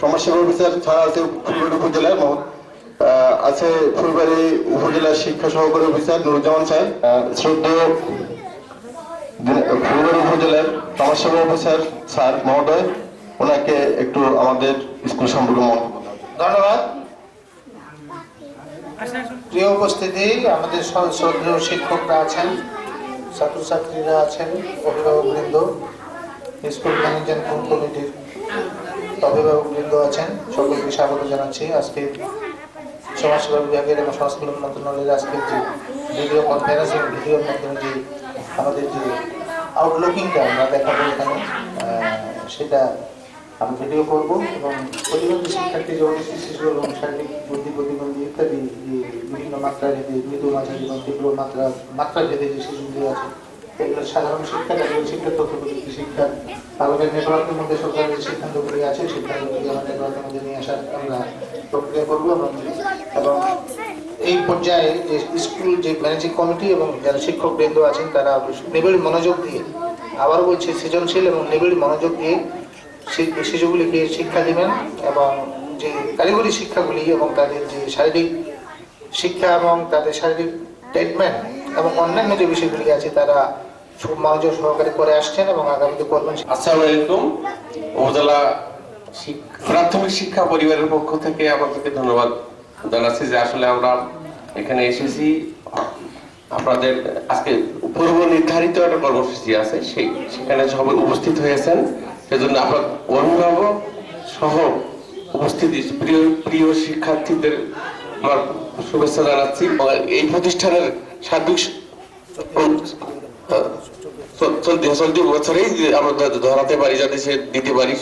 সমাজসেবা অফিসার ছাড়া আছে ফুলবাড়ি উপজেলার আছে ফুলবাড়ি উপজেলার শিক্ষা সহকারী অফিসার নুরুজ্জামান স্যার, শ্রদ্ধেয় ফুলবাড়ি উপজেলার সমাজসেবা অফিসার স্যার মহোদয়, ওনাকে একটু আমাদের স্কুল সম্পর্কে মন্তব্য। ধন্যবাদ। প্রিয় উপস্থিতি, আমাদের শ্রদ্ধেয় শিক্ষকরা আছেন, ছাত্রছাত্রীরা আছেন, অভিভাবকবৃন্দ, স্কুল ম্যানেজমেন্ট কমিটির অভিভাবকবৃন্দ আছেন, সকলকে স্বাগত জানাচ্ছি। আজকে সমাজসেবা বিভাগের এবং সংস্কৃতি মন্ত্রণালয়ের আজকের যে ভিডিও কনফারেন্সিং ভিডিওর মাধ্যমে যে আমাদের যে আউটলুকিংটা আমরা দেখাবো এখানে, সেটা আমি ভিডিও করবো এবং প্রতিবন্ধী শিক্ষার্থী যেমন শিশু এবং শারীরিক বুদ্ধি প্রতিবন্ধী ইত্যাদি যে বিভিন্ন মাত্রা ভেদে মৃদু মাঝারি এবং তীব্র মাত্রা ভেদে যে শিশুগুলি আছে, এগুলো সাধারণ শিক্ষা, জাতীয় শিক্ষা, তথ্য প্রযুক্তি শিক্ষা, আমাদের নেটওয়ার্কের মধ্যে সরকারের যে সিদ্ধান্তগুলি আছে সিদ্ধান্তগুলি আমার নেটওয়ার্কের মধ্যে নিয়ে আসার আমরা প্রক্রিয়া করবো এবং এই পর্যায়ে যে স্কুল যে ম্যানেজিং কমিটি এবং যারা শিক্ষক বৃন্দ আছেন তারা নিবিড় মনোযোগ দিয়ে, আবারও বলছি সৃজনশীল এবং নিবিড় মনোযোগ দিয়ে শিশুগুলিকে শিক্ষা দিবেন এবং যে কারিগরি শিক্ষাগুলি এবং তাদের যে শারীরিক শিক্ষা এবং তাদের শারীরিক ট্রিটমেন্ট এবং অন্যান্য যে বিষয়গুলি আছে তারা খুব মনোযোগ সহকারে করে আসছেন এবং আগামীতে করবেন। আসসালামু আলাইকুম। উপজেলা প্রাথমিক শিক্ষা পরিবারের পক্ষ থেকে আপনাদেরকে ধন্যবাদ জানাচ্ছি যে আসলে আমরা এখানে এসেছি। আপনাদের আজকে পূর্ব নির্ধারিত একটা কর্মসূচি আছে, সেখানে সবাই উপস্থিত হয়েছেন, সেজন্য আপনার অভিভাবক সহ উপস্থিতি প্রিয় শিক্ষার্থীদের আমার শুভেচ্ছা জানাচ্ছি। এই প্রতিষ্ঠানের সার্বিক চলতি বছরেই আমরা ধরাতে পারি, যাতে সে দিতে পারি।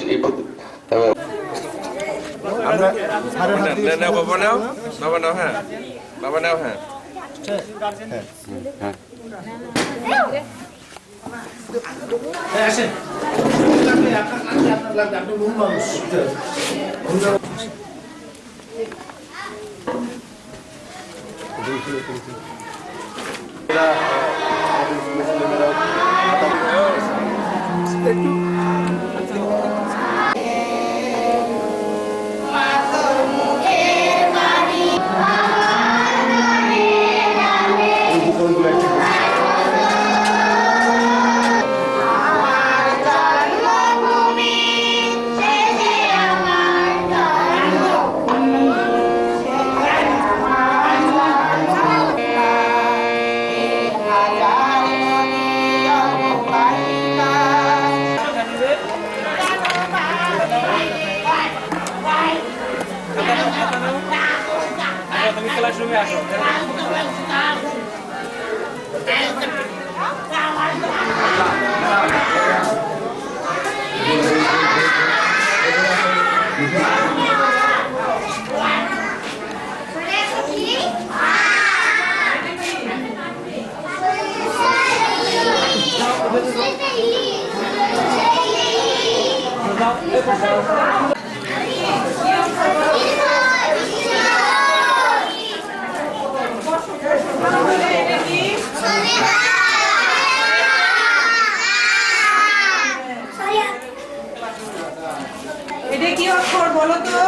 এটা কি অক্ষর বলো তো?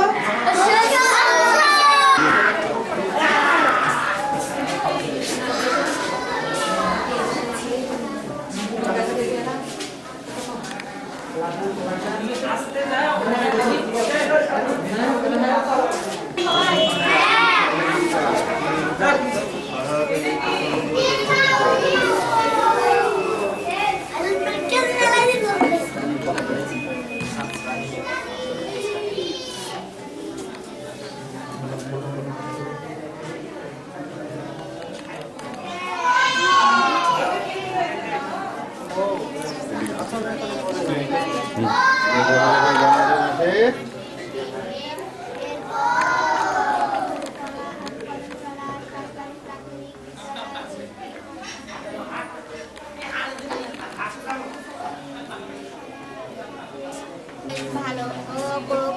ভালো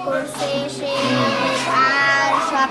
করছে সে আর সব